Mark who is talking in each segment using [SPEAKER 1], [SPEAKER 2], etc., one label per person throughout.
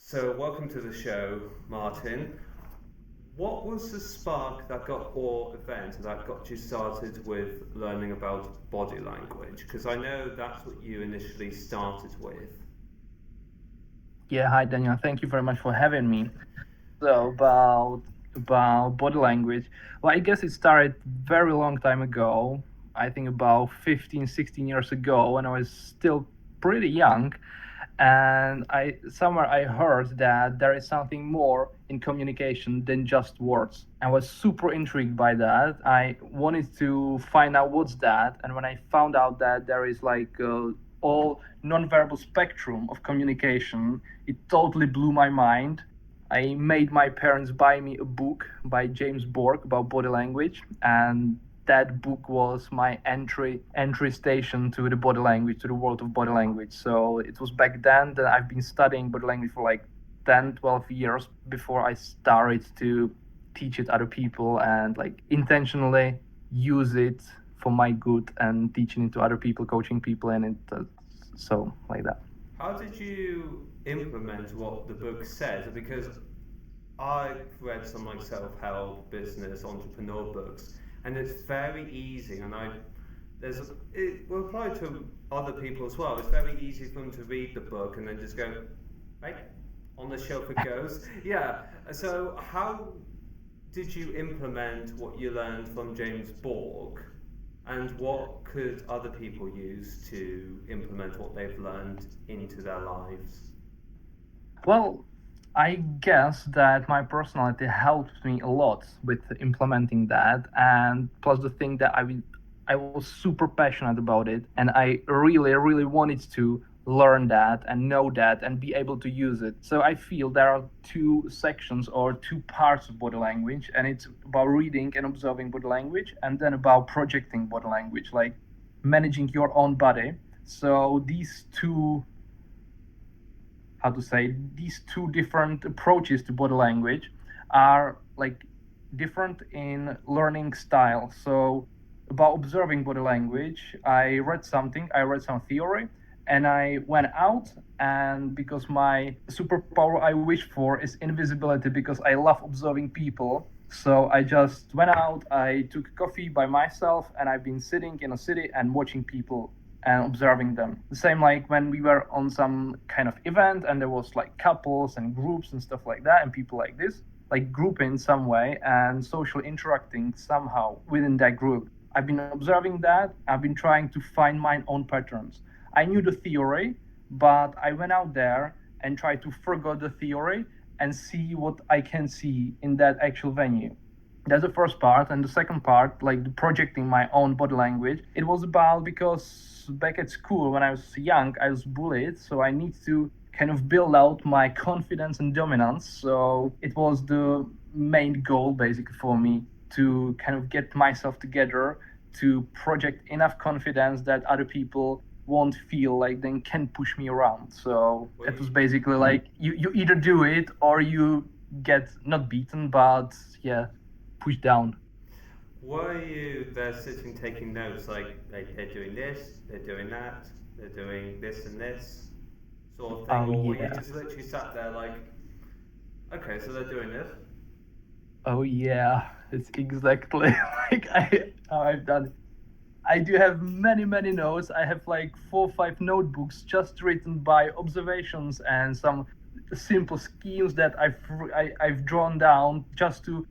[SPEAKER 1] So, welcome to the show, Martin. What was the spark that got, or event that got you started with learning about body language? Because I know that's what you initially started with.
[SPEAKER 2] Yeah, hi Daniel. Thank you very much for having me. So about body language. Well, I guess it started very long time ago. I think about 15, 16 years ago when I was still pretty young, and I somewhere I heard that there is something more in communication than just words. I was super intrigued by that. I wanted to find out what's that, and when I found out that there is like all nonverbal spectrum of communication, it totally blew my mind. I made my parents buy me a book by James Borg about body language, and that book was my entry station to the body language, to the world of body language. So it was back then that I've been studying body language for like 10, 12 years before I started to teach it other people and like intentionally use it for my good and teaching it to other people, coaching people, and it so like that.
[SPEAKER 1] How did you implement what the book says? Because I've read some like self-help, business, entrepreneur books, and it's very easy. And it will apply to other people as well. It's very easy for them to read the book and then just go, right, on the shelf it goes. Yeah. So how did you implement what you learned from James Borg, and what could other people use to implement what they've learned into their lives?
[SPEAKER 2] Well, I guess that my personality helped me a lot with implementing that, and plus the thing that I was super passionate about it, and I really, really wanted to learn that and know that and be able to use it. So I feel there are two sections or two parts of body language, and it's about reading and observing body language, and then about projecting body language, like managing your own body. So these two, how to say, these two different approaches to body language are like different in learning style. So about observing body language, I read some theory, and I went out, and because my superpower I wish for is invisibility, because I love observing people. So I just went out, I took coffee by myself, and I've been sitting in a city and watching people and observing them. The same like when we were on some kind of event and there was like couples and groups and stuff like that, and people like this, like grouping in some way and social interacting somehow within that group. I've been observing that. I've been trying to find my own patterns. I knew the theory, but I went out there and tried to forget the theory and see what I can see in that actual venue. That's the first part. And the second part, like the projecting my own body language, it was about, because back at school when I was young I was bullied, so I need to kind of build out my confidence and dominance. So it was the main goal basically for me to kind of get myself together, to project enough confidence that other people won't feel like they can push me around. So
[SPEAKER 1] Were
[SPEAKER 2] it was
[SPEAKER 1] you,
[SPEAKER 2] basically like you either do it or you get not beaten, but yeah, pushed down.
[SPEAKER 1] were you there sitting taking notes like they're doing this, they're doing that, they're doing this and this sort of thing,
[SPEAKER 2] Oh
[SPEAKER 1] or were you
[SPEAKER 2] yeah.
[SPEAKER 1] just literally sat there like, okay, so they're doing this?
[SPEAKER 2] Oh yeah. It's exactly like how I've done it. I do have many, many notes. I have like 4 or 5 notebooks just written by observations and some simple schemes that I've drawn down just to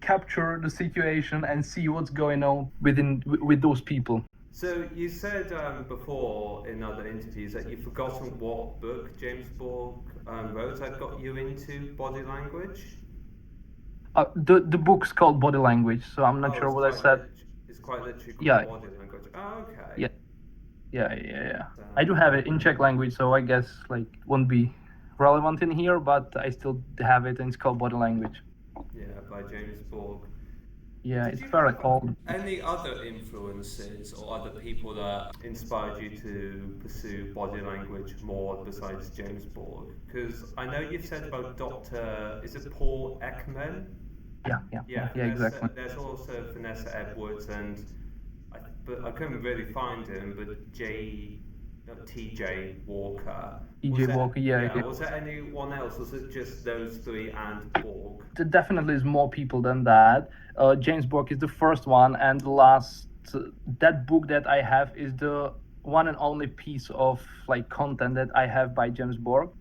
[SPEAKER 2] capture the situation and see what's going on with those people.
[SPEAKER 1] So you said before in other interviews that you've forgotten what book James Borg wrote that got you into body language.
[SPEAKER 2] The book's called Body Language, so I'm not
[SPEAKER 1] Oh,
[SPEAKER 2] sure what I said.
[SPEAKER 1] it's quite literally called
[SPEAKER 2] Yeah,
[SPEAKER 1] body language. Oh, okay.
[SPEAKER 2] yeah, yeah. I do
[SPEAKER 1] Um,
[SPEAKER 2] have it in Czech language, so I guess like won't be relevant in here, but I still have it, and it's called Body Language.
[SPEAKER 1] yeah, by James Borg.
[SPEAKER 2] Yeah,
[SPEAKER 1] Did
[SPEAKER 2] it's
[SPEAKER 1] you
[SPEAKER 2] very
[SPEAKER 1] have
[SPEAKER 2] old.
[SPEAKER 1] any other influences or other people that inspired you to pursue body language more besides James Borg? Because I know you've said about Dr. Is it Paul Ekman? Yeah,
[SPEAKER 2] Yeah, exactly.
[SPEAKER 1] Vanessa. There's also Vanessa Edwards, and but I couldn't really find him. But TJ Walker.
[SPEAKER 2] EJ Walker, yeah,
[SPEAKER 1] Yeah,
[SPEAKER 2] yeah.
[SPEAKER 1] was there anyone else? Was it just those three and Borg?
[SPEAKER 2] There definitely is more people than that. James Bork is the first one, and the last that book that I have is the one and only piece of like content that I have by James Bork.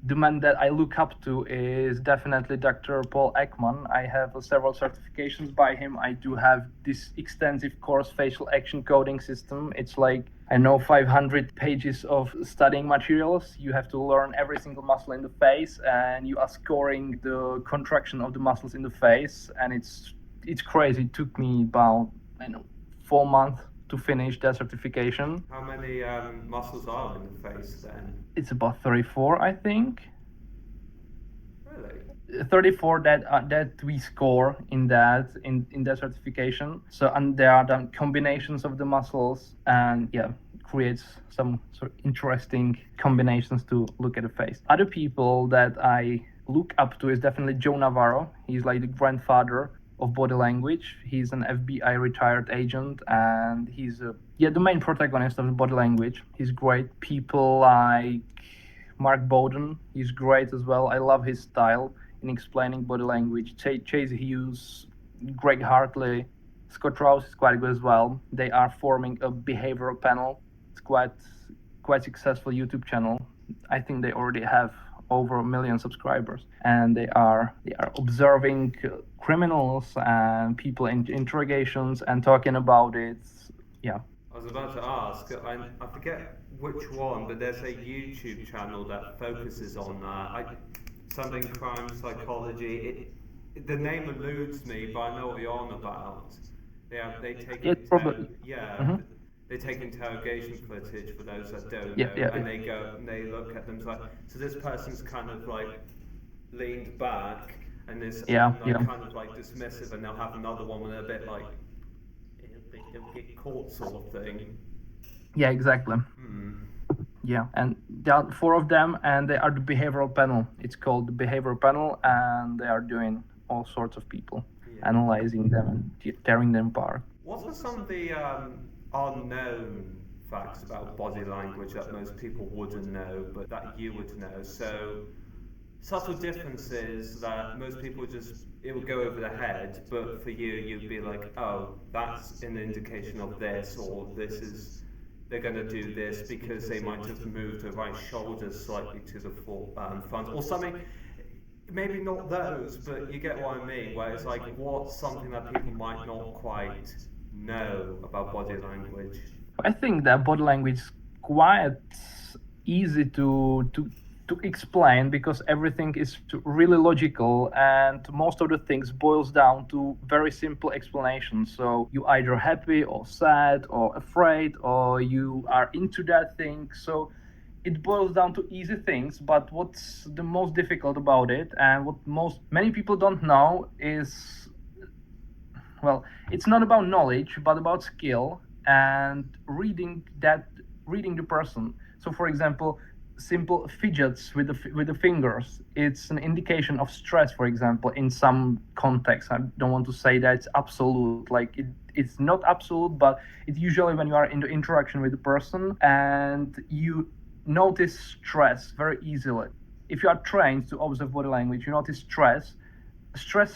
[SPEAKER 2] The man that I look up to is definitely Dr. Paul Ekman. I have several certifications by him. I do have this extensive course, facial action coding system. It's like, I know, 500 pages of studying materials. You have to learn every single muscle in the face, and you are scoring the contraction of the muscles in the face, and it's crazy. It took me about, I know, 4 months to finish that certification.
[SPEAKER 1] How many muscles are in the face then?
[SPEAKER 2] It's about 34, I think.
[SPEAKER 1] Really?
[SPEAKER 2] 34 that we score in that certification. So, and there are the combinations of the muscles, and yeah, creates some sort of interesting combinations to look at the face. Other people that I look up to is definitely Joe Navarro. He's like the grandfather of body language. He's an FBI retired agent, and he's the main protagonist of the body language. He's great. People like Mark Bowden, he's great as well. I love his style in explaining body language. Chase Hughes, Greg Hartley, Scott Rouse is quite good as well. They are forming a behavioral panel. It's quite successful YouTube channel. I think they already have over 1 million subscribers, and they are observing criminals and people in interrogations and talking about it. Yeah.
[SPEAKER 1] I was about to ask, I forget which one, but there's a YouTube channel that focuses on something crime psychology. The name eludes me, but I know what you're on about. They take
[SPEAKER 2] It's probably. Mhm.
[SPEAKER 1] they take interrogation footage for those that don't
[SPEAKER 2] Yeah,
[SPEAKER 1] know,
[SPEAKER 2] yeah,
[SPEAKER 1] and
[SPEAKER 2] yeah.
[SPEAKER 1] they go and they look at them like, so this person's kind of like leaned back and this
[SPEAKER 2] Yeah,
[SPEAKER 1] like
[SPEAKER 2] yeah.
[SPEAKER 1] kind of like dismissive, and they'll have another one with a bit like they don't get caught sort of thing.
[SPEAKER 2] Yeah, exactly.
[SPEAKER 1] Hmm.
[SPEAKER 2] Yeah, and there are four of them, and they are the behavioral panel. It's called the behavioral panel, and they are doing all sorts of people,
[SPEAKER 1] Yeah.
[SPEAKER 2] analyzing them and tearing them apart.
[SPEAKER 1] What are some of the unknown facts about body language that most people wouldn't know, but that you would know? So, subtle differences that most people just, it would go over their head, but for you, you'd be like, oh, that's an indication of this, or this is, they're going to do this because they might have moved the right shoulder slightly to the front, or something. Maybe not those, but you get what I mean, where it's like, what's something that people might not quite know about body language?
[SPEAKER 2] I think that body language is quite easy to explain because everything is really logical, and most of the things boils down to very simple explanations. So you either happy or sad or afraid, or you are into that thing. So it boils down to easy things, but what's the most difficult about it, and what most many people don't know, is, well, it's not about knowledge but about skill and reading the person. So for example, simple fidgets with the fingers, it's an indication of stress, for example, in some context. I don't want to say that it's absolute, like it's not absolute, but it's usually when you are in the interaction with the person and you notice stress very easily. If you are trained to observe body language, you notice stress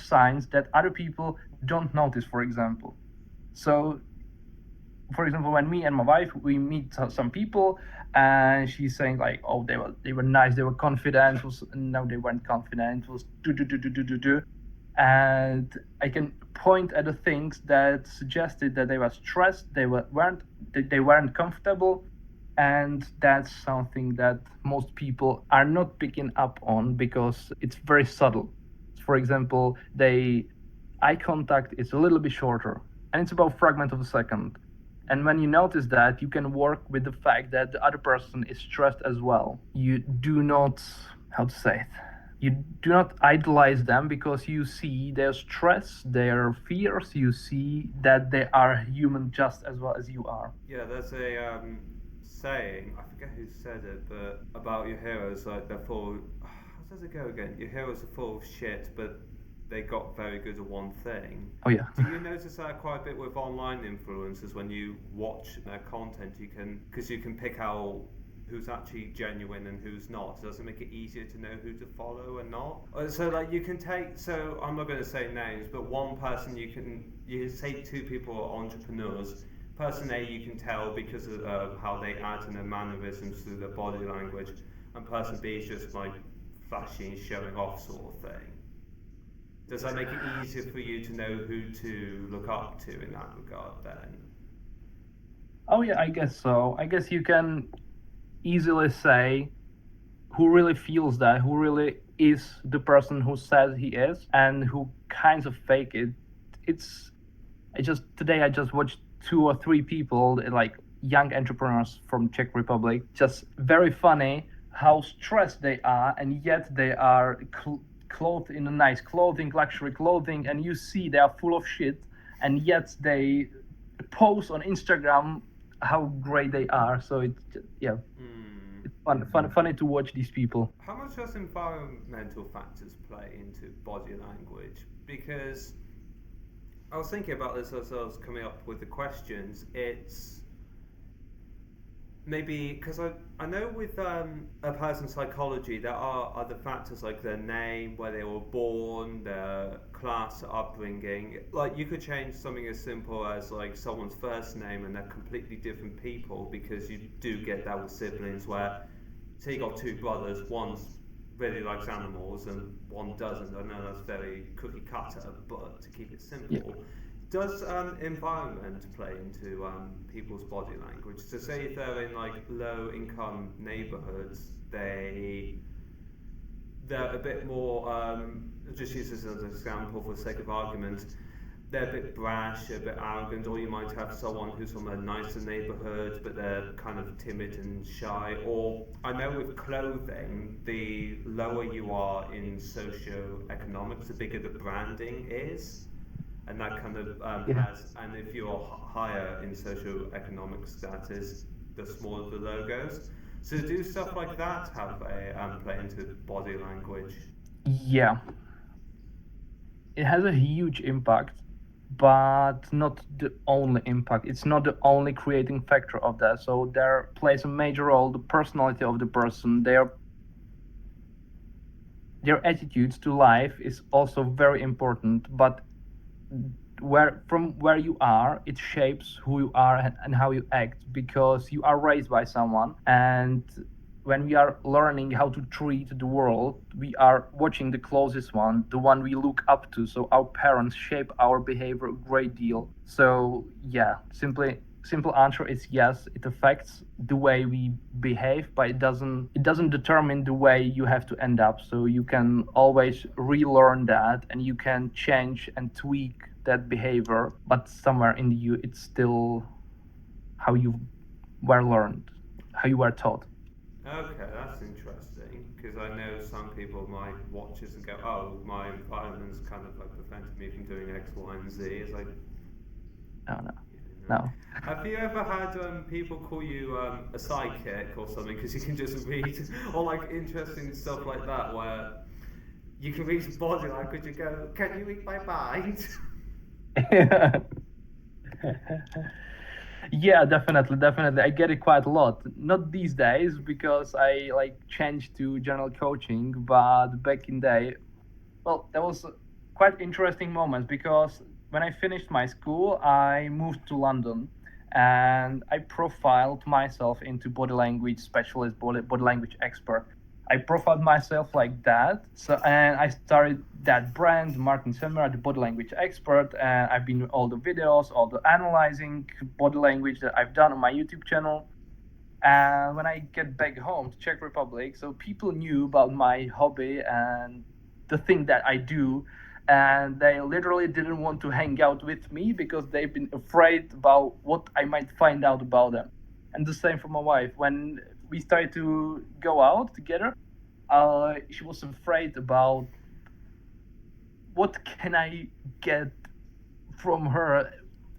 [SPEAKER 2] signs that other people don't notice, for example. So, for example, when me and my wife we meet some people, and she's saying like, "Oh, they were nice, they were confident." No, they weren't confident. It was do, and I can point at the things that suggested that they were stressed, they weren't comfortable, and that's something that most people are not picking up on because it's very subtle. For example, they eye contact is a little bit shorter, and it's about fragment of a second. And when you notice that, you can work with the fact that the other person is stressed as well. You do not, how to say it, you do not idolize them because you see their stress, their fears, you see that they are human just as well as you are.
[SPEAKER 1] Yeah, there's a saying, I forget who said it, but about your heroes, like they're full. How does it go again? Your heroes are full of shit, but they got very good at one thing.
[SPEAKER 2] Oh yeah.
[SPEAKER 1] Do you notice that quite a bit with online influencers when you watch their content? You can because you can pick out who's actually genuine and who's not. Does it make it easier to know who to follow and not? So like you can take. So I'm not going to say names, but one person you say two people are entrepreneurs. Person A you can tell because of how they act and their mannerisms through their body language, and person B is just like flashy and showing off sort of thing. Does that make it easier for you to know who to look up to in that regard then?
[SPEAKER 2] Oh yeah, I guess so. I guess you can easily say who really feels that, who really is the person who says he is, and who kinds of fake it. It's I just watched two or three people like young entrepreneurs from Czech Republic, just very funny how stressed they are, and yet they are clothed in a nice clothing, luxury clothing, and you see they are full of shit, and yet they post on Instagram how great they are. So it's yeah, it's funny to watch these people.
[SPEAKER 1] How much does environmental factors play into body language? Because I was thinking about this as I was coming up with the questions. It's maybe because I know with a person's psychology there are other factors like their name, where they were born, their class, upbringing. Like you could change something as simple as like someone's first name and they're completely different people, because you do get that with siblings where say you got two brothers, one's really likes animals and one doesn't. I know that's very cookie cutter, but to keep it simple.
[SPEAKER 2] Yeah.
[SPEAKER 1] Does environment play into people's body language? So say if they're in like low income neighbourhoods, they're a bit more, just use this as an example for the sake of argument, they're a bit brash, a bit arrogant, or you might have someone who's from a nicer neighbourhood but they're kind of timid and shy. Or I know with clothing, the lower you are in socio-economics, the bigger the branding is. And that kind of has, and if you're higher in socio-economic status, the smaller the logos. So do stuff like that have a play into body language?
[SPEAKER 2] Yeah, it has a huge impact, but not the only impact. It's not the only creating factor of that. So there plays a major role the personality of the person. Their attitudes to life is also very important, but where you are, it shapes who you are and how you act, because you are raised by someone, and when we are learning how to treat the world, we are watching the closest one, the one we look up to. So our parents shape our behavior a great deal. So yeah, simple answer is yes, it affects the way we behave, but it doesn't determine the way you have to end up. So you can always relearn that, and you can change and tweak that behavior, but somewhere in you it's still how you were learned, how you were taught.
[SPEAKER 1] Okay, that's interesting, because I know some people might watch this and go, oh, my environment's kind of like prevented me from doing X, Y, and Z. It's like,
[SPEAKER 2] No, no,
[SPEAKER 1] you know.
[SPEAKER 2] no.
[SPEAKER 1] Have you ever had people call you a sidekick or something because you can just read, or like interesting stuff like that where you can read body language and go, can you read my mind?
[SPEAKER 2] Yeah, definitely. I get it quite a lot. Not these days because I like changed to general coaching, but back in day, well, that was quite interesting moments because when I finished my school, I moved to London and I profiled myself into body language specialist, body language expert. I profiled myself like that. So and I started that brand, Martin Semerád, the body language expert, and I've been all the videos, all the analyzing body language that I've done on my YouTube channel. And when I get back home to Czech Republic, so people knew about my hobby and the thing that I do, and they literally didn't want to hang out with me because they've been afraid about what I might find out about them. And the same for my wife. When we started to go out together, she was afraid about what can I get from her,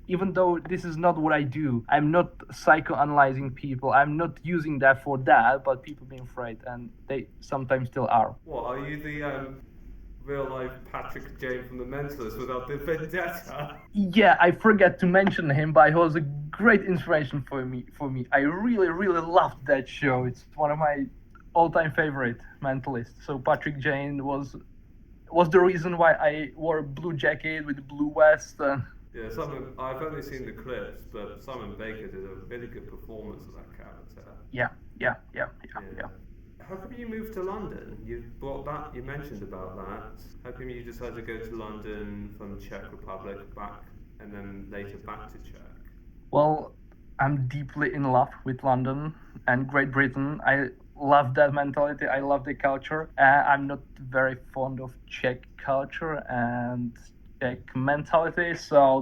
[SPEAKER 2] even though this is not what I do. I'm not psychoanalyzing people. I'm not using that for that, but people being afraid, and they sometimes still are.
[SPEAKER 1] What are you the real life Patrick Jane from The Mentalist without the vendetta.
[SPEAKER 2] Yeah, I forget to mention him, but he was a great inspiration for me. I really, really loved that show. It's one of my all-time favorite mentalists. So Patrick Jane was the reason why I wore a blue jacket with a blue vest.
[SPEAKER 1] Yeah, Simon. I've only seen the clips, but Simon Baker did a really good performance of that character.
[SPEAKER 2] Yeah, yeah, yeah, yeah,
[SPEAKER 1] Yeah.
[SPEAKER 2] yeah.
[SPEAKER 1] How come you moved to London? You brought that. You mentioned about that. How come you decided to go to London from Czech Republic back, and then later back to Czech?
[SPEAKER 2] Well, I'm deeply in love with London and Great Britain. I love that mentality. I love the culture. I'm not very fond of Czech culture and Czech mentality, so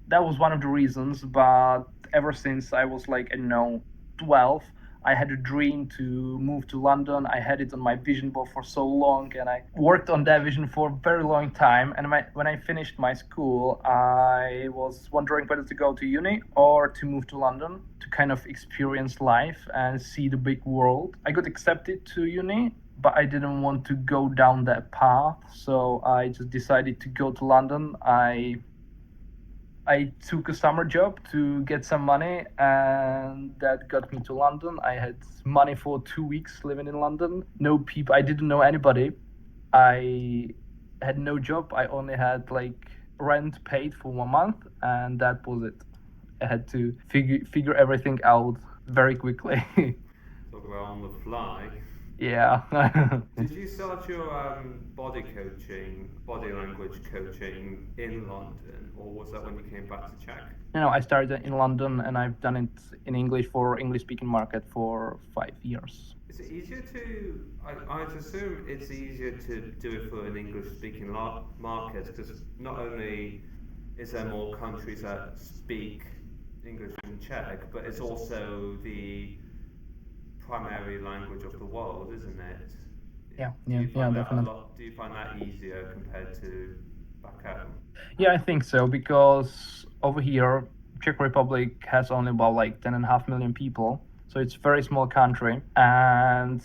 [SPEAKER 2] that was one of the reasons. But ever since I was like, I don't know, 12, I had a dream to move to London. I had it on my vision board for so long, and I worked on that vision for a very long time. And when I finished my school, I was wondering whether to go to uni or to move to London to kind of experience life and see the big world. I got accepted to uni, but I didn't want to go down that path, so I just decided to go to London. I took a summer job to get some money, and that got me to London. I had money for 2 weeks living in London. No people, I didn't know anybody. I had no job. I only had like rent paid for 1 month, and that was it. I had to figure everything out very quickly.
[SPEAKER 1] Talk about on the fly.
[SPEAKER 2] Yeah.
[SPEAKER 1] Did you start your body coaching, body language coaching in London, or was that when you came back to Czech?
[SPEAKER 2] I started in London, and I've done it in English for English speaking market for 5 years.
[SPEAKER 1] Is it easier to? I'd assume it's easier to do it for an English-speaking market because not only is there more countries that speak English than Czech, but it's also the primary language of the world, isn't it?
[SPEAKER 2] Yeah,
[SPEAKER 1] Do
[SPEAKER 2] yeah,
[SPEAKER 1] you
[SPEAKER 2] yeah,
[SPEAKER 1] find that a
[SPEAKER 2] definitely.
[SPEAKER 1] lot? Do you find that easier compared to back home?
[SPEAKER 2] Yeah, I think so because over here, Czech Republic has only about like 10.5 million people, so it's a very small country, and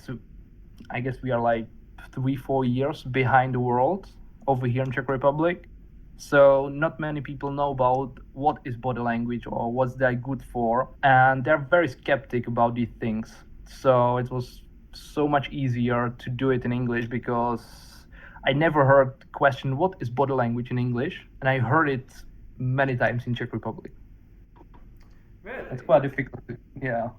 [SPEAKER 2] I guess we are like 3, 4 years behind the world over here in Czech Republic. So not many people know about what is body language or what's that good for, and they're very skeptic about these things. So it was so much easier to do it in English because I never heard the question what is body language in English, and I heard it many times in Czech Republic. It's
[SPEAKER 1] Really?
[SPEAKER 2] quite difficult. Yeah.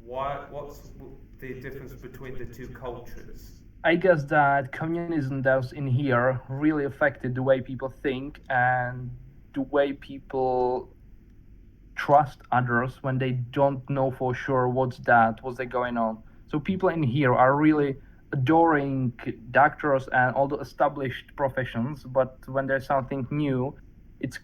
[SPEAKER 1] Why? What's the difference between the two cultures?
[SPEAKER 2] I guess that communism that's in here really affected the way people think and the way people trust others when they don't know for sure what's that going on. So people in here are really adoring doctors and all the established professions, but when there's something new, it's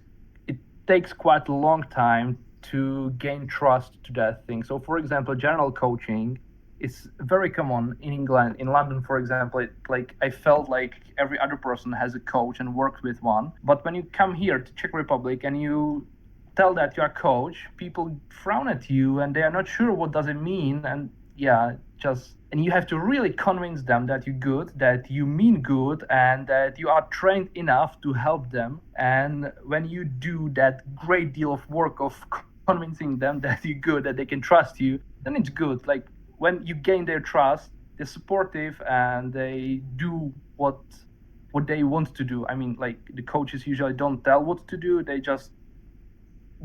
[SPEAKER 2] it takes quite a long time to gain trust to that thing. So for example, general coaching is very common in England. In London, for example, like I felt like every other person has a coach and works with one. But when you come here to Czech Republic and you tell that you're a coach, people frown at you and they are not sure what does it mean. And yeah, just and you have to really convince them that you're good, that you mean good, and that you are trained enough to help them. And when you do that great deal of work of convincing them that you're good, that they can trust you, then it's good. Like when you gain their trust, they're supportive and they do what they want to do. I mean, like the coaches usually don't tell what to do; they just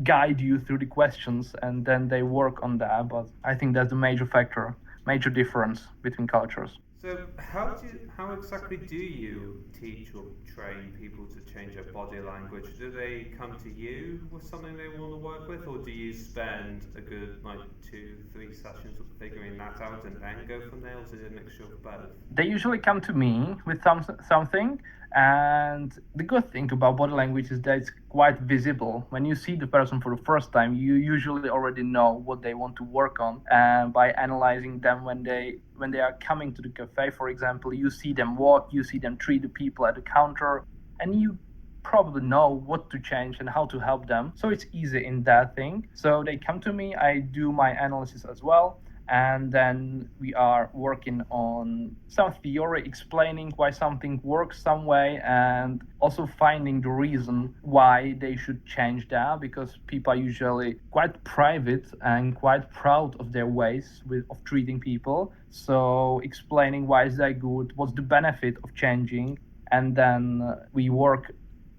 [SPEAKER 2] guide you through the questions and then they work on that. But I think that's the major factor, major difference between cultures.
[SPEAKER 1] So, how exactly do you teach or train people to change their body language? Do they come to you with something they want to work with, or do you spend a good like 2, 3 sessions of figuring that out and then go from there, or is it a mixture of both?
[SPEAKER 2] They usually come to me with something, and the good thing about body language is that it's quite visible. When you see the person for the first time, you usually already know what they want to work on, and by analyzing them when they are coming to the cafe, for example, you see them walk, you see them treat the people at the counter, and you probably know what to change and how to help them. So it's easy in that thing. So they come to me, I do my analysis as well, and then we are working on some theory explaining why something works some way, and also finding the reason why they should change that, because people are usually quite private and quite proud of their ways of treating people. So explaining why is that good, what's the benefit of changing, and then we work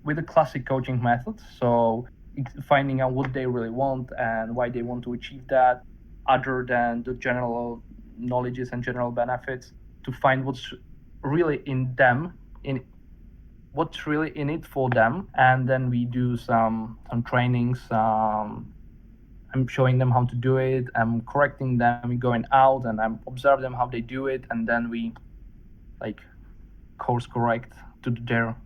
[SPEAKER 2] with the classic coaching method. So finding out what they really want and why they want to achieve that, other than the general knowledges and general benefits, to find what's really in them, in what's really in it for them. And then we do some trainings. I'm showing them how to do it. I'm correcting them. We're going out and I'm observe them how they do it, and then we like course correct to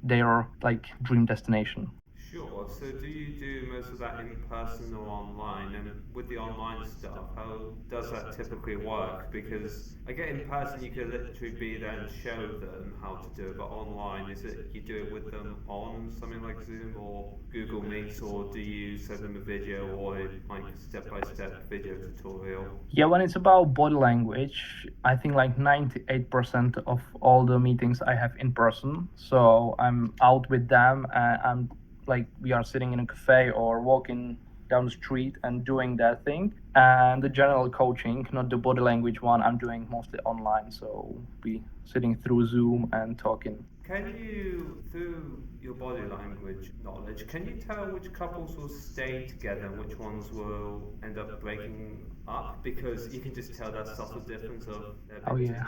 [SPEAKER 2] their like dream destination.
[SPEAKER 1] Sure. So do you do most of that in person or online? And with the online stuff, how does that typically work? Because I get in person you could literally be there and show them how to do it, but online is it you do it with them on something like Zoom or Google Meets, or do you send them a video or like step-by-step video tutorial?
[SPEAKER 2] Yeah, when it's about body language, I think like 98% of all the meetings I have in person. So I'm out with them, and I'm like we are sitting in a cafe or walking down the street and doing that thing. And the general coaching, not the body language one, I'm doing mostly online. So we sitting through Zoom and talking.
[SPEAKER 1] Can you, through your body language knowledge, can you tell which couples will stay together and which ones will end up breaking up? Because you can just tell that subtle difference of they're a
[SPEAKER 2] Oh
[SPEAKER 1] bit
[SPEAKER 2] yeah.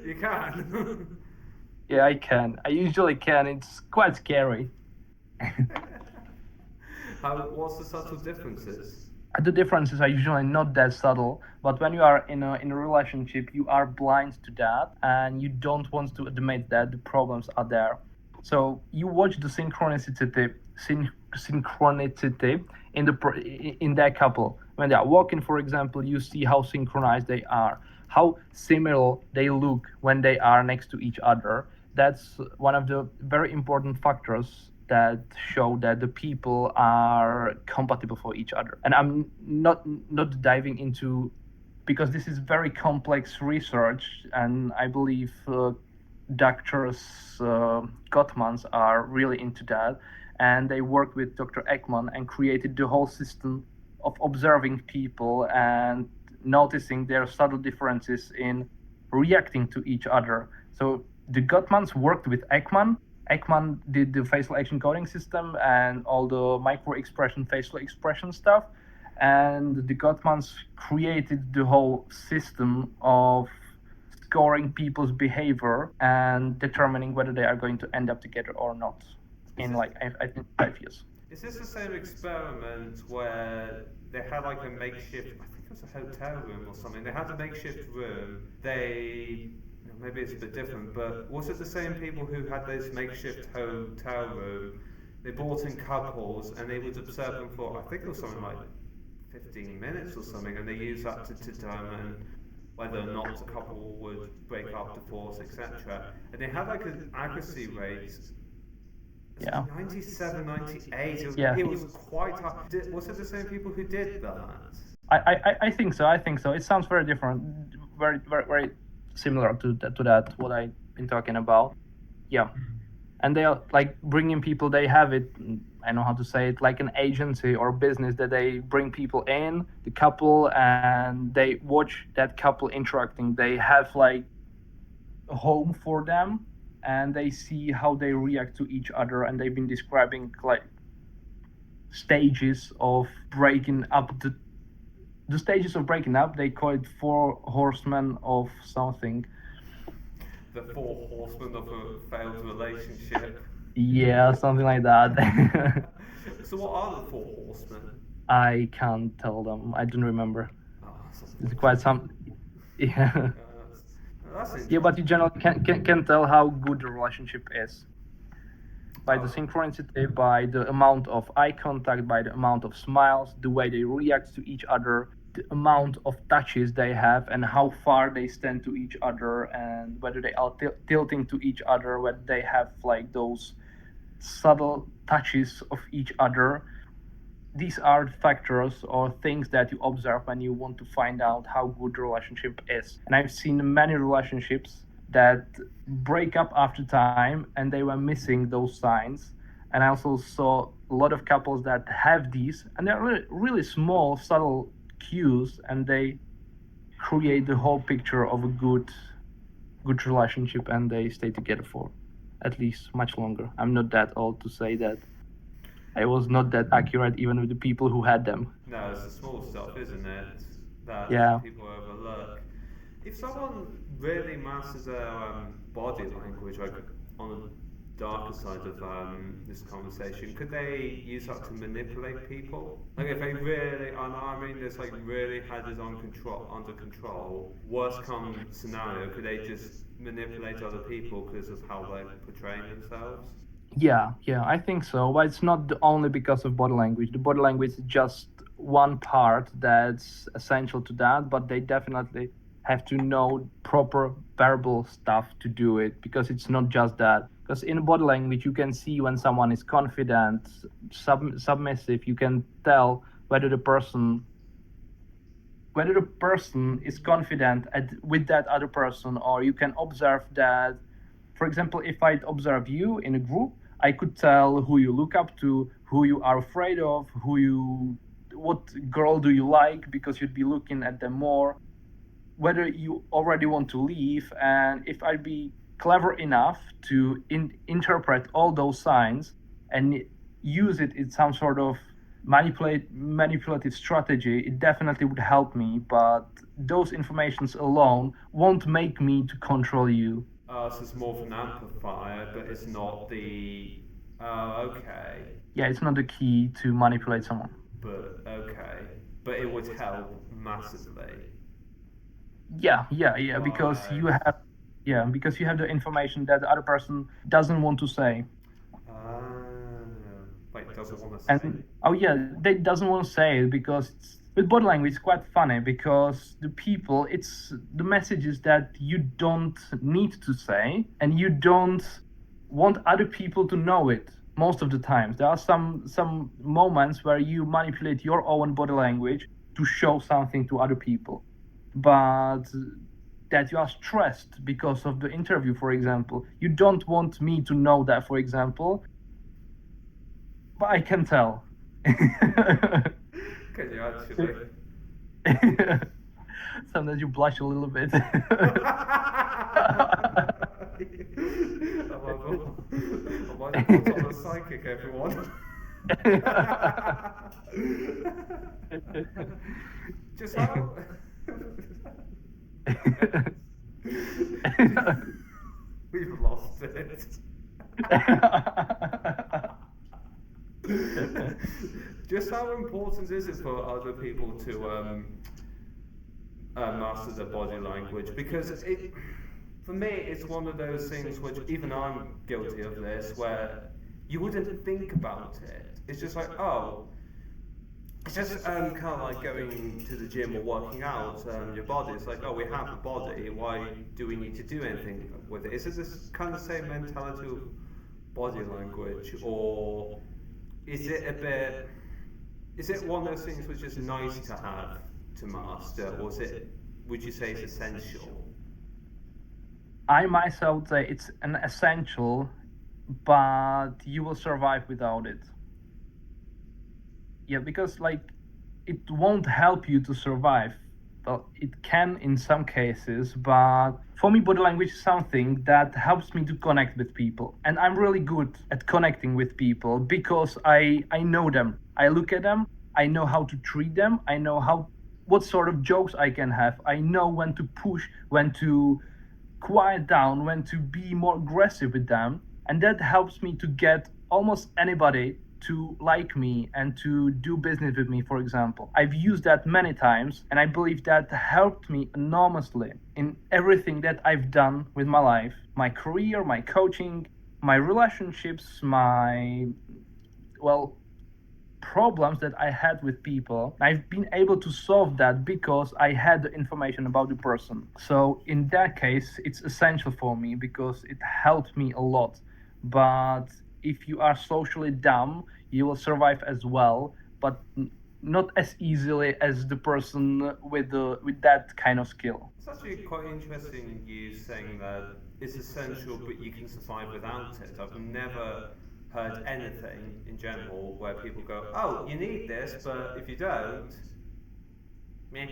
[SPEAKER 1] you can.
[SPEAKER 2] Yeah, I can. I usually can. It's quite scary.
[SPEAKER 1] What's the subtle differences?
[SPEAKER 2] The differences are usually not that subtle, but when you are in a relationship, you are blind to that, and you don't want to admit that the problems are there. So you watch the synchronicity in in that couple. When they are walking, for example, you see how synchronized they are, how similar they look when they are next to each other. That's one of the very important factors that show that the people are compatible for each other. And I'm not diving into, because this is very complex research, and I believe doctors Gottmans are really into that, and they worked with Dr. Ekman and created the whole system of observing people and noticing their subtle differences in reacting to each other. So the Gottmans worked with Ekman. Ekman did the facial action coding system and all the micro expression, facial expression stuff. And the Gottmans created the whole system of scoring people's behavior and determining whether they are going to end up together or not
[SPEAKER 1] Is
[SPEAKER 2] in
[SPEAKER 1] this
[SPEAKER 2] like I think 5 years.
[SPEAKER 1] is this the same experiment where they had like a makeshift? I think it was a hotel room or something. They had a makeshift room. Maybe it's a bit different, but was it the same people who had this makeshift hotel room? They brought in couples and they would observe them for, I think it was something like 15 minutes or something, and they used that to determine whether or not a couple would break up, divorce, etc. And they had like an accuracy rate.
[SPEAKER 2] Yeah.
[SPEAKER 1] 97, 98.
[SPEAKER 2] Yeah.
[SPEAKER 1] It was quite high. Was it the same people who did that?
[SPEAKER 2] I think so. I think so. It sounds very different, very similar to that what I've been talking about. Yeah, and they are like bringing people. They have it. I know how to say it, like an agency or business that they bring people in the couple and they watch that couple interacting. They have like a home for them, and they see how they react to each other. And they've been describing like stages of breaking up the stages of breaking up. They call it four horsemen of something.
[SPEAKER 1] The four horsemen of a failed relationship.
[SPEAKER 2] Yeah, something like that.
[SPEAKER 1] So what are the four horsemen?
[SPEAKER 2] I can't tell them. I don't remember.
[SPEAKER 1] Oh, that's
[SPEAKER 2] It's quite some. Yeah.
[SPEAKER 1] that's
[SPEAKER 2] Yeah,
[SPEAKER 1] interesting.
[SPEAKER 2] but you generally can tell how good the relationship is by the
[SPEAKER 1] Oh.
[SPEAKER 2] synchronicity, by the amount of eye contact, by the amount of smiles, the way they react to each other, the amount of touches they have, and how far they stand to each other, and whether they are tilting to each other, whether they have like those subtle touches of each other. these are factors or things that you observe when you want to find out how good the relationship is. And I've seen many relationships that break up after time and they were missing those signs. And I also saw a lot of couples that have these, and they're really, really small, subtle cues, and they create the whole picture of a good relationship, and they stay together for at least much longer. I'm not that old to say that I was not that accurate even with the people who had them.
[SPEAKER 1] No, it's the small stuff, isn't it, that
[SPEAKER 2] Yeah.
[SPEAKER 1] people overlook. If someone really masters their body language, like on the darker side of this conversation, could they use that to manipulate people? Like if they really, I mean, this like really had it under control. Worst come scenario, could they just manipulate other people because of how they're portraying themselves?
[SPEAKER 2] Yeah, I think so. But it's not only because of body language. The body language is just one part that's essential to that, but they definitely have to know proper verbal stuff to do it because it's not just that. Because in body language, you can see when someone is confident, submissive. You can tell whether the person is confident with that other person, or you can observe that. For example, if I observe you in a group, I could tell who you look up to, who you are afraid of, what girl do you like because you'd be looking at them more, whether you already want to leave. And if I'd be clever enough to interpret all those signs and use it in some sort of manipulative strategy, it definitely would help me. But those informations alone won't make me to control you.
[SPEAKER 1] So it's more of an amplifier, but it's not the. Okay.
[SPEAKER 2] Yeah, it's not the key to manipulate someone.
[SPEAKER 1] But okay. But it would help massively.
[SPEAKER 2] Yeah, because
[SPEAKER 1] Right.
[SPEAKER 2] because you have the information that the other person doesn't want to say.
[SPEAKER 1] Uh, wait, doesn't want to say.
[SPEAKER 2] And oh yeah, they doesn't want to say it because with body language it's quite funny because it's the messages that you don't need to say and you don't want other people to know it. Most of the times there are some moments where you manipulate your own body language to show something to other people, but that you are stressed because of the interview, for example, you don't want me to know that, for example, but I can tell.
[SPEAKER 1] Can you actually?
[SPEAKER 2] Sometimes you blush a little bit.
[SPEAKER 1] I might have put on a psychic, everyone. Just how. We've lost it. Just how important is it for other people to master their body language? Because for me, it's one of those things which even I'm guilty of this, where you wouldn't think about it. It's just like, oh, it's just kind of like going to the gym or working out your body. It's like, oh, we have a body. Why do we need to do anything with it? Is it this kind of same mentality of body language, or is it a bit? Is it one of those things which is nice to have to master, or is it? Would you say it's essential?
[SPEAKER 2] I myself say it's an essential, but you will survive without it. Yeah, because like it won't help you to survive. Well, it can in some cases, but for me, body language is something that helps me to connect with people, and I'm really good at connecting with people because I know them. I look at them. I know how to treat them. I know how what sort of jokes I can have. I know when to push, when to quiet down, when to be more aggressive with them, and that helps me to get almost anybody to like me and to do business with me, for example. I've used that many times, and I believe that helped me enormously in everything that I've done with my life, my career, my coaching, my relationships, my, well, problems that I had with people. I've been able to solve that because I had the information about the person. So in that case, it's essential for me because it helped me a lot. But if you are socially dumb, you will survive as well. but not as easily as the person with that kind of skill.
[SPEAKER 1] It's actually quite interesting you saying that it's essential, but you can survive without it. I've never heard anything in general where people go, "Oh, you need this, but if you don't, meh."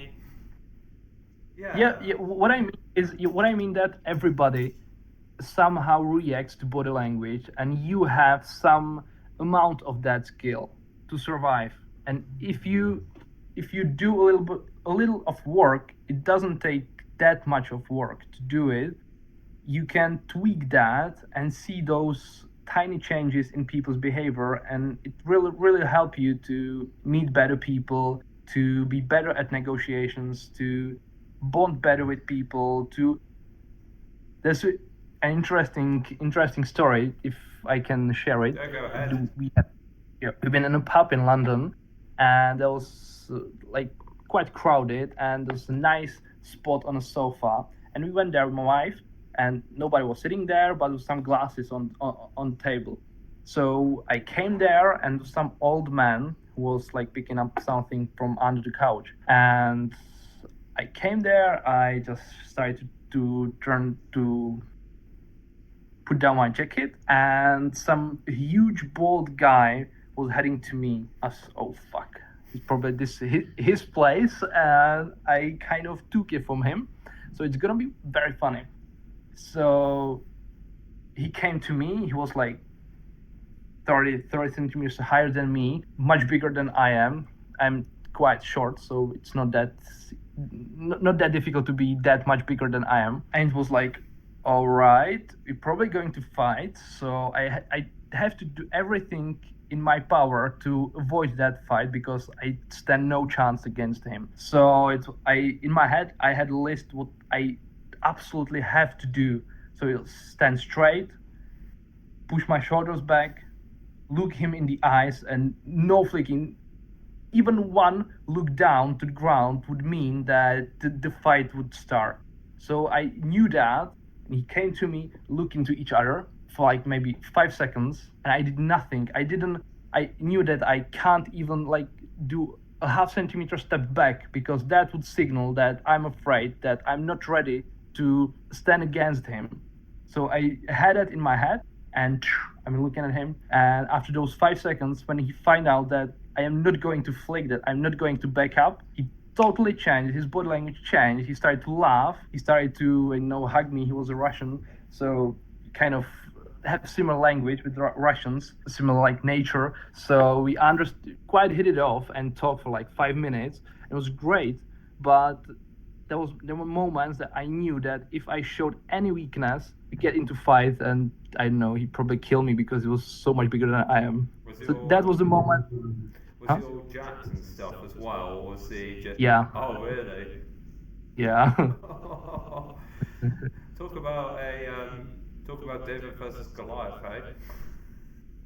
[SPEAKER 2] Yeah,
[SPEAKER 1] Yeah.
[SPEAKER 2] yeah. What I mean that everybody somehow reacts to body language, and you have some amount of that skill to survive. And if you do a little of work, it doesn't take that much of work to do it. You can tweak that and see those tiny changes in people's behavior, and it really help you to meet better people, to be better at negotiations, to bond better with people. To There's an interesting story, if I can share it.
[SPEAKER 1] Yeah, go ahead.
[SPEAKER 2] We had, yeah, we've been in a pub in London, and there was like quite crowded, and there's a nice spot on a sofa, and we went there with my wife, and nobody was sitting there, but there was some glasses on the table. So I came there, and some old man who was like picking up something from under the couch, and I came there. I just started to turn to put down my jacket, and some huge bald guy was heading to me. I was, oh fuck, it's probably this his place, and I kind of took it from him. So it's gonna be very funny. So he came to me. He was like 30 centimeters higher than me, much bigger than I am. I'm quite short, so it's not that difficult to be that much bigger than I am. And it was like, all right, we're probably going to fight, so I have to do everything in my power to avoid that fight because I stand no chance against him. So in my head I had a list what I absolutely have to do. So I'll stand straight, push my shoulders back, look him in the eyes, and no flicking. Even one look down to the ground would mean that the fight would start. So I knew that, and he came to me, look into each other for like maybe 5 seconds, and I did nothing. I didn't. I knew that I can't even like do a half centimeter step back because that would signal that I'm afraid, that I'm not ready to stand against him. So I had it in my head, and I'm looking at him. And after those 5 seconds, when he find out that I am not going to flick, that I'm not going to back up, he totally changed. His body language changed. He started to laugh. He started to hug me. He was a Russian, so kind of have similar language with Russians, similar like nature. So we understood, quite hit it off, and talked for like 5 minutes. It was great, but there were moments that I knew that if I showed any weakness, we get into fight, and I don't know, he'd probably kill me because he was so much bigger than I am.
[SPEAKER 1] Was he
[SPEAKER 2] So that was
[SPEAKER 1] all
[SPEAKER 2] the moment.
[SPEAKER 1] was
[SPEAKER 2] Huh?
[SPEAKER 1] he all jacked and stuff as well, or was he just?
[SPEAKER 2] Yeah,
[SPEAKER 1] Oh, really?
[SPEAKER 2] yeah,
[SPEAKER 1] Talk about a talk about David versus Goliath, eh?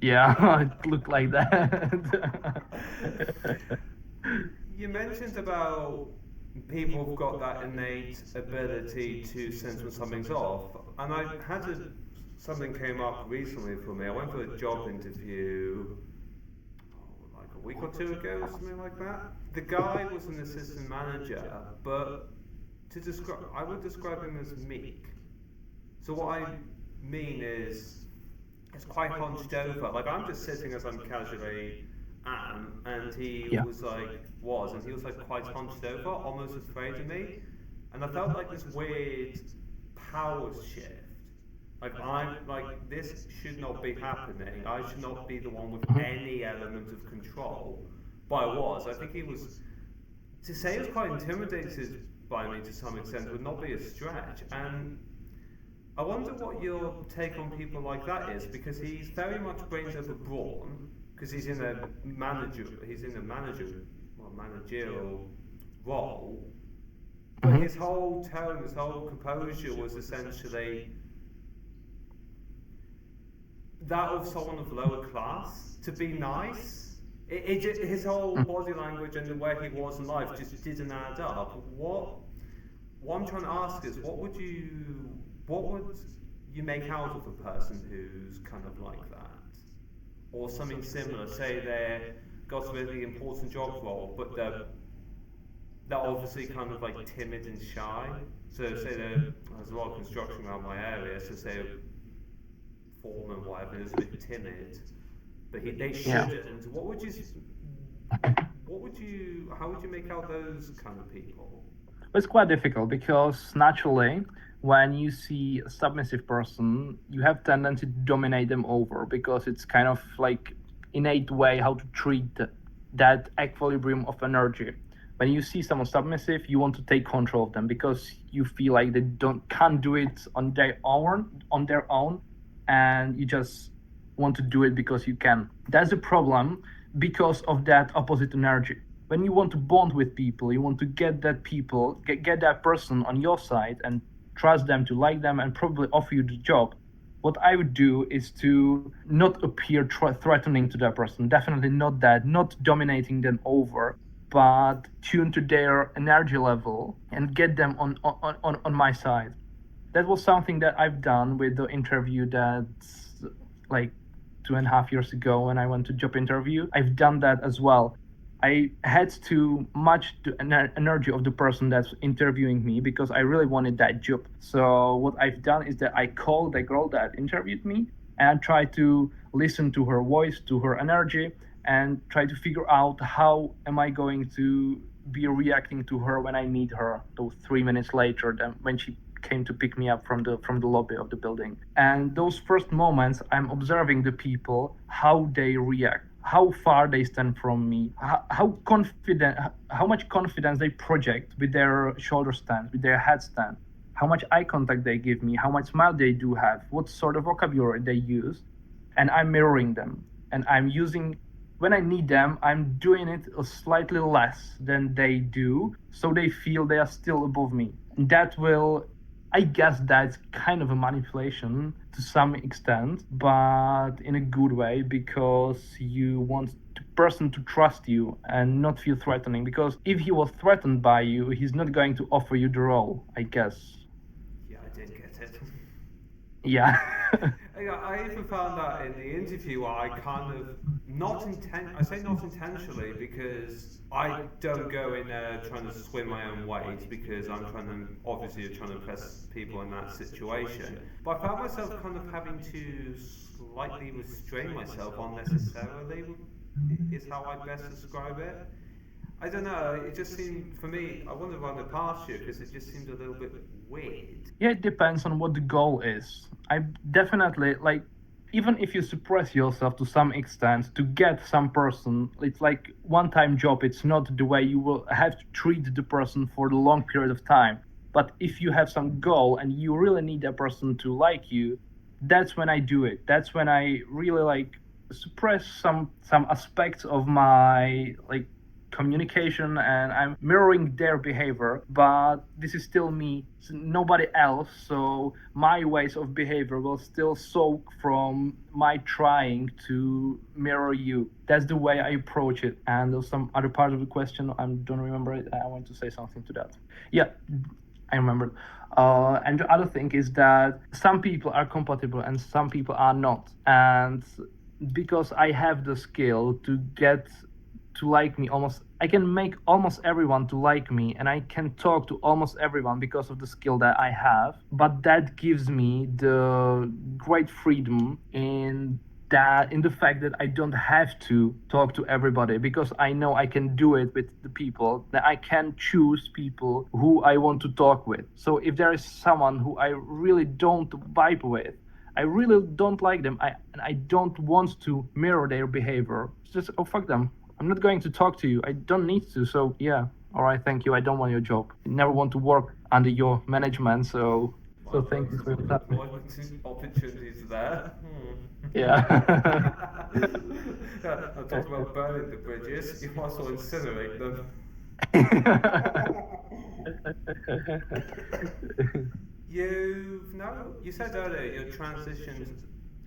[SPEAKER 2] yeah. It looked like that.
[SPEAKER 1] You mentioned about people have got that innate ability to sense when something's off, and I had something came up recently for me. I went for a job interview like a week or two ago, or something like that. The guy was an assistant manager, but I would describe him as meek. So what I mean is, it's quite hunched over. Like I'm just sitting as I'm casually am, and he
[SPEAKER 2] Yeah.
[SPEAKER 1] and he was like quite hunched over, almost afraid of me, and I felt like this weird power shift. Like I'm like this should not be happening. I should not be the one with any element of control. But I was. I think he was. To say he was quite intimidated by me to some extent would not be a stretch, and I wonder what your take on people like that is, because he's very much brains over brawn, because he's in a managerial role, but
[SPEAKER 2] Mhm.
[SPEAKER 1] his whole tone, his whole composure was essentially that of someone of lower class, to be nice. His whole body language and the way he was in life just didn't add up. What I'm trying to ask is, what would you make out of a person who's kind of like that, or something similar? Say they're got a really important job role, but they're obviously kind of like timid and shy. So say there's a lot of construction around my area, so say a foreman, whatever, is a bit timid, but they
[SPEAKER 2] Yeah.
[SPEAKER 1] shouldn't. How would you make out those kind of people?
[SPEAKER 2] It's quite difficult because naturally, when you see a submissive person, you have tendency to dominate them over because it's kind of like innate way how to treat that equilibrium of energy. When you see someone submissive, you want to take control of them because you feel like they don't can't do it on their own, and you just want to do it because you can. That's a problem because of that opposite energy. When you want to bond with people, you want to get that person on your side and trust them to like them and probably offer you the job. What I would do is to not appear threatening to that person. Definitely not that, not dominating them over, but tune to their energy level and get them on my side. That was something that I've done with the interview that's like 2.5 years ago when I went to job interview. I've done that as well. I had to match the energy of the person that's interviewing me because I really wanted that job. So what I've done is that I called the girl that interviewed me and tried to listen to her voice, to her energy, and try to figure out how am I going to be reacting to her when I meet her those 3 minutes later than when she came to pick me up from the lobby of the building. And those first moments, I'm observing the people, how they react, how far they stand from me, how much confidence they project with their shoulder stand, with their head stand, how much eye contact they give me, how much smile they do have, what sort of vocabulary they use, and I'm mirroring them. And I'm using when I need them, I'm doing it slightly less than they do, so they feel they are still above me. And that will, I guess, that's kind of a manipulation to some extent, but in a good way because you want the person to trust you and not feel threatening. Because if he was threatened by you, he's not going to offer you the role, I guess.
[SPEAKER 1] Yeah, I did get it.
[SPEAKER 2] Yeah.
[SPEAKER 1] I even found that in the interview, I kind of I say not intentionally because I don't go in there trying to swim my own weight because obviously trying to impress people in that situation. But I found myself kind of having to slightly restrain myself unnecessarily, is how I best describe it. I don't know. It just seemed for me. I wanted to run it past you because it just seemed a little bit weird.
[SPEAKER 2] Yeah, it depends on what the goal is. I definitely like, even if you suppress yourself to some extent to get some person, it's like one time job. It's not the way you will have to treat the person for the long period of time. But if you have some goal and you really need that person to like you, that's when I do it. That's when I really like suppress some aspects of my like communication and I'm mirroring their behavior, but this is still me, nobody else. So my ways of behavior will still soak from my trying to mirror you. That's the way I approach it. And there's some other part of the question, I don't remember it. I want to say something to that. Yeah, I remembered. And the other thing is that some people are compatible and some people are not. And because I have the skill to get to like me almost, I can make almost everyone to like me and I can talk to almost everyone because of the skill that I have, but that gives me the great freedom in the fact that I don't have to talk to everybody because I know I can do it with the people, that I can choose people who I want to talk with. So if there is someone who I really don't vibe with, I really don't like them, and I don't want to mirror their behavior, it's just, oh, fuck them. I'm not going to talk to you. I don't need to. So, yeah, all right, thank you. I don't want your job. I never want to work under your management. So
[SPEAKER 1] Well,
[SPEAKER 2] thank you
[SPEAKER 1] some
[SPEAKER 2] for your time.
[SPEAKER 1] employment opportunities there.
[SPEAKER 2] Yeah.
[SPEAKER 1] Yeah, I talked about burning the bridges. You might as well incinerate them. You said earlier you transitioned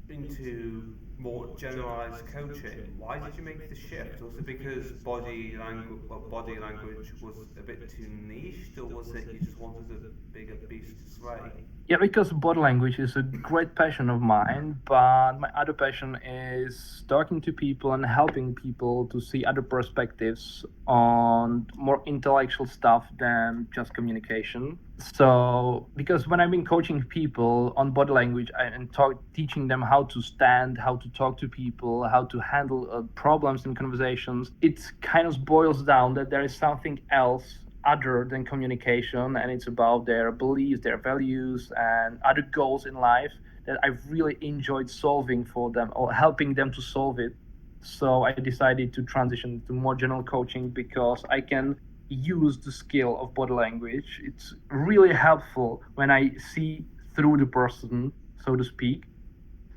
[SPEAKER 1] into more generalized coaching. Why did you make the shift? Was it because body language was a bit too niche, or was it you just wanted a bigger beast to slay?
[SPEAKER 2] Yeah, because body language is a great passion of mine, but my other passion is talking to people and helping people to see other perspectives on more intellectual stuff than just communication. So, because when I've been coaching people on body language and teaching them how to stand, how to talk to people, how to handle problems in conversations, it kind of boils down that there is something else other than communication, and it's about their beliefs, their values, and other goals in life that I've really enjoyed solving for them or helping them to solve it. So I decided to transition to more general coaching because I can use the skill of body language. It's really helpful when I see through the person, so to speak,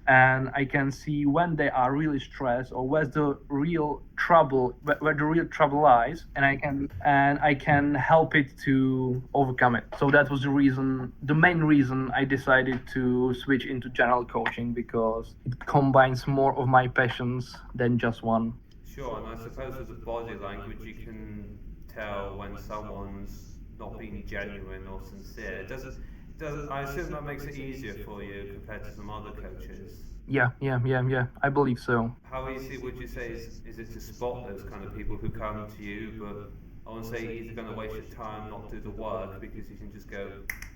[SPEAKER 2] and I can see when they are really stressed or where's the real trouble, where the real trouble lies, and I can help it to overcome it. So that was the main reason I decided to switch into general coaching because it combines more of my passions than just one.
[SPEAKER 1] Sure, and I suppose with the body language you can tell when someone's not being genuine or sincere. It does. I assume that makes it easier for you compared to some other coaches.
[SPEAKER 2] Yeah. I believe so.
[SPEAKER 1] How easy would you say is it to spot those kind of people who come to you, but I won't say either going to waste your time, not do the work, because you can just go,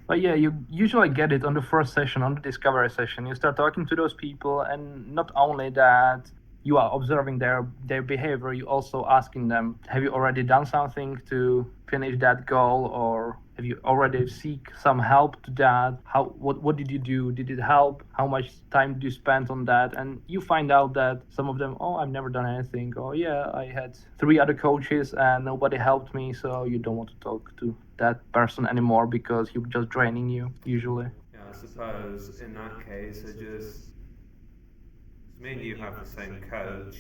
[SPEAKER 2] But yeah, you usually get it on the first session, on the discovery session. You start talking to those people, and not only that, you are observing their behavior. You also asking them, have you already done something to finish that goal, or have you already seek some help to that? What did you do? Did it help? How much time did you spend on that? And you find out that some of them, oh, I've never done anything. Oh yeah, I had three other coaches and nobody helped me. So you don't want to talk to that person anymore because he's just draining you usually.
[SPEAKER 1] yeah, I suppose in that case, it just, me and you have the same coach.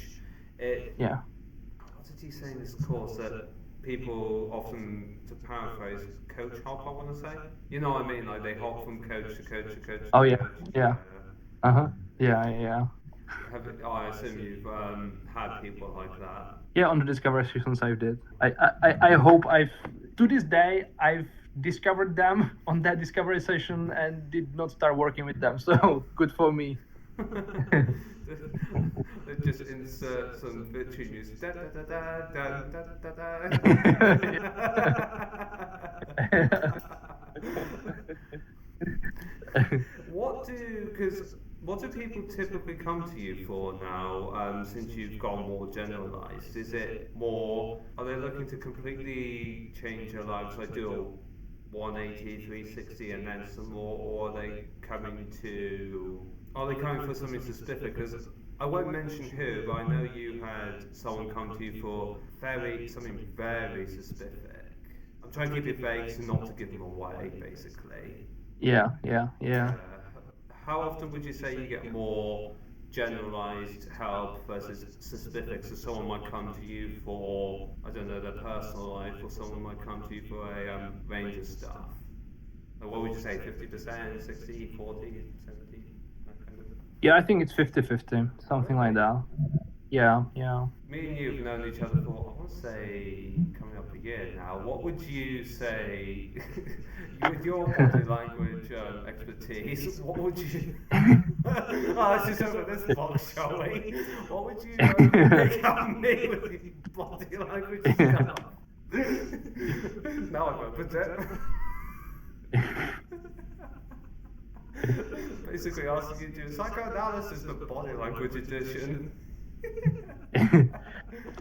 [SPEAKER 1] It,
[SPEAKER 2] Yeah.
[SPEAKER 1] what did he say in this course that people often, to paraphrase, coach hop, I want to say? You know what I mean? Like they hop from coach to coach to coach
[SPEAKER 2] Oh
[SPEAKER 1] to
[SPEAKER 2] yeah.
[SPEAKER 1] coach.
[SPEAKER 2] Yeah. Uh-huh. Yeah.
[SPEAKER 1] I assume you've had people like that.
[SPEAKER 2] Yeah, on the discovery sessions I did. I hope I've to this day I've discovered them on that discovery session and did not start working with them. So good for me.
[SPEAKER 1] They just insert some victory music. Da, da, da, da, da, da, because what do people typically come to you for now, since you've gone more generalized? Is it more, are they looking to completely change their lives, like do a 180, 360 and then some more, or are they coming for something specific? Because I won't mention who, but I know you had someone come to you for something very specific. I'm trying to keep it vague so not to give them away, basically.
[SPEAKER 2] Yeah.
[SPEAKER 1] How often would you say you get more generalized help versus specific? So someone might come to you for, I don't know, their personal life, or someone might come to you for a range of stuff. Like what would you say, 50%, 60, 40, 70, that kind of?
[SPEAKER 2] Yeah, I think it's 50-50, something like
[SPEAKER 1] Really?
[SPEAKER 2] that. Yeah.
[SPEAKER 1] Me and you have known each other for, I want to say, coming up a year now. What would you say, with your body language expertise, what would you... oh, this is over this box, shall we? What would you pick up me with your body language stuff? Now I've opened it. Basically asking you to do psychoanalysis, the body language edition.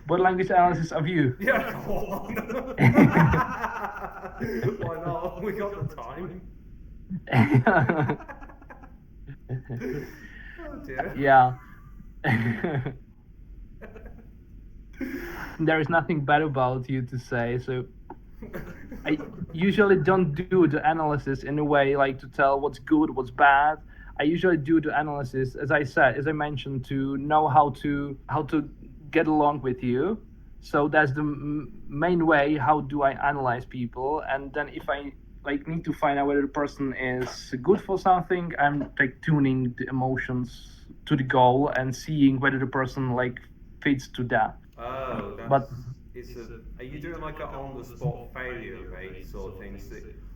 [SPEAKER 2] Body language analysis of you.
[SPEAKER 1] Yeah, come on. Why not? We got the time. Oh dear.
[SPEAKER 2] Yeah. There is nothing bad about you to say, so I usually don't do the analysis in a way like to tell what's good, what's bad. I usually do the analysis, as I mentioned, to know how to get along with you. So that's the main way. How do I analyze people? And then if I like need to find out whether the person is good for something, I'm like tuning the emotions to the goal and seeing whether the person like fits to that.
[SPEAKER 1] Oh,
[SPEAKER 2] But
[SPEAKER 1] is a. Are you doing like a on the spot failure rate sort of things,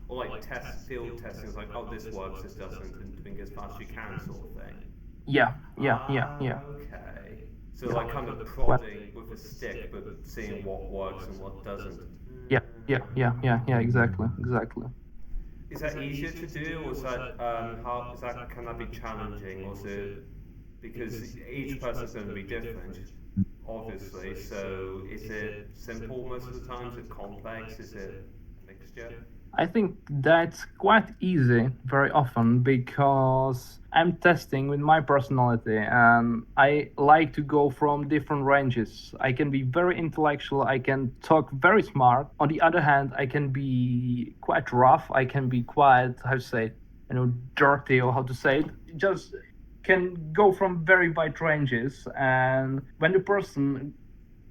[SPEAKER 1] or like field testing? It's like, oh, this works, this doesn't, and doing as fast as you can, sort of thing.
[SPEAKER 2] yeah, yeah, yeah,
[SPEAKER 1] Ah,
[SPEAKER 2] yeah,
[SPEAKER 1] okay. So
[SPEAKER 2] yeah.
[SPEAKER 1] like kind of
[SPEAKER 2] Well,
[SPEAKER 1] prodding with a stick, but seeing what works and what doesn't.
[SPEAKER 2] yeah, yeah, yeah, yeah, yeah. Exactly, exactly.
[SPEAKER 1] Is that easier to do, or is that how is that can that be challenging, or is it because each person's going to be different, obviously. So is it simple most of the time? Is it complex? Is it a mixture?
[SPEAKER 2] I think that's quite easy very often because I'm testing with my personality and I like to go from different ranges. I can be very intellectual, I can talk very smart. On the other hand, I can be quite rough, I can be quite, how to say, dirty or how to say it. Just can go from very wide ranges. And when the person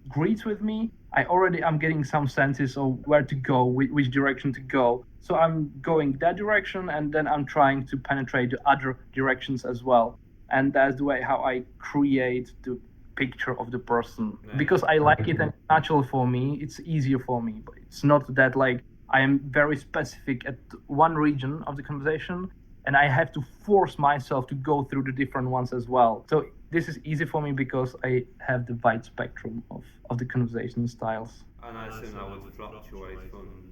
[SPEAKER 2] agrees with me, I already am getting some senses of where to go, which direction to go. So I'm going that direction, and then I'm trying to penetrate the other directions as well. And that's the way how I create the picture of the person because I like it and it's natural for me. It's easier for me, but it's not that like I am very specific at one region of the conversation and I have to force myself to go through the different ones as well. So this is easy for me because I have the wide spectrum of the conversation styles.
[SPEAKER 1] And I assume that would fluctuate from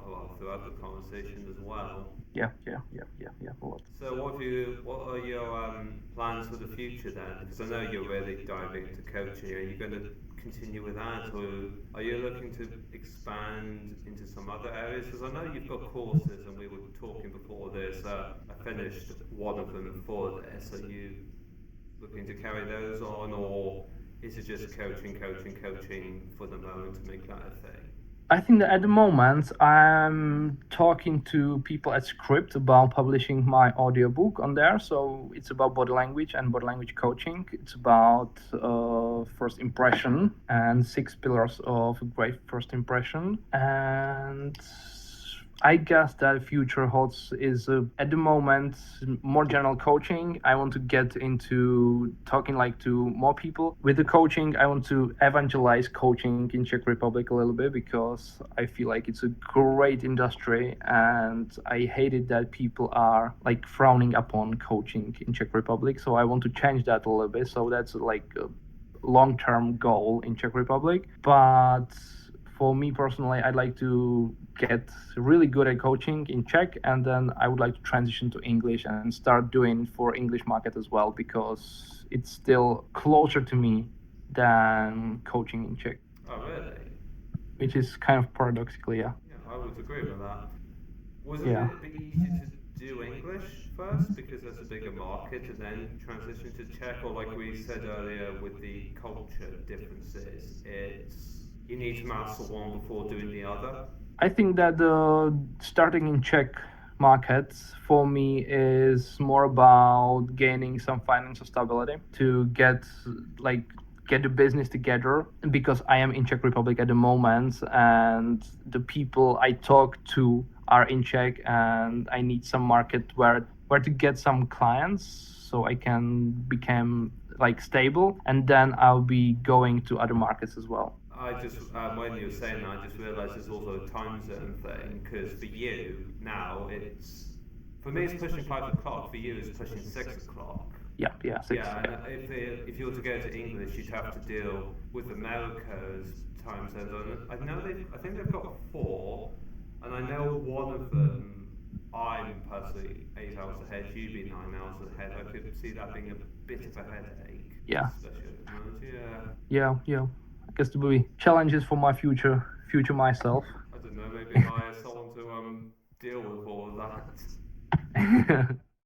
[SPEAKER 1] well throughout the conversation as well.
[SPEAKER 2] Yeah, yeah, yeah, yeah, yeah, a lot.
[SPEAKER 1] So what are your plans for the future then? Because I know you're really diving into coaching. Are you going to continue with that, or are you looking to expand into some other areas? Because I know you've got courses, and we were talking before this. I finished one of them for this. Are you looking to carry those on, or is it just coaching for the moment to make that a thing?
[SPEAKER 2] I think that at the moment I'm talking to people at Script about publishing my audiobook on there. So it's about body language and body language coaching. It's about first impression and 6 pillars of a great first impression. And I guess that future holds is at the moment more general coaching. I want to get into talking like to more people. With the coaching, I want to evangelize coaching in Czech Republic a little bit because I feel like it's a great industry and I hate it that people are like frowning upon coaching in Czech Republic. So I want to change that a little bit. So that's like a long-term goal in Czech Republic. But for me personally, I'd like to get really good at coaching in Czech, and then I would like to transition to English and start doing for English market as well because it's still closer to me than coaching in Czech,
[SPEAKER 1] Oh, really?
[SPEAKER 2] which is kind of paradoxically, yeah.
[SPEAKER 1] Yeah, I would agree with that. Was it
[SPEAKER 2] Yeah.
[SPEAKER 1] a bit easier to do English first because there's a bigger market and then transition to Czech, or like we said earlier with the culture differences, it's you need to master one before doing the other?
[SPEAKER 2] I think that starting in Czech markets for me is more about gaining some financial stability to like get the business together because I am in Czech Republic at the moment and the people I talk to are in Czech and I need some market where to get some clients so I can become like stable and then I'll be going to other markets as well.
[SPEAKER 1] I just, when you were saying that, I just realised it's also a time zone thing, because for you, now, for me it's pushing 5 o'clock, for you it's pushing 6 o'clock.
[SPEAKER 2] Yeah, yeah, six.
[SPEAKER 1] Yeah, and if you were to go to English, you'd have to deal with America's time zones. And I think they've got four, and I know one of them. I'm personally 8 hours ahead. You'd be 9 hours ahead. I could see that being a bit of a headache,
[SPEAKER 2] Yeah,
[SPEAKER 1] especially at the moment. Yeah,
[SPEAKER 2] yeah, yeah. I guess there will be challenges for my future myself.
[SPEAKER 1] I don't know. Maybe hire someone to deal with all of that.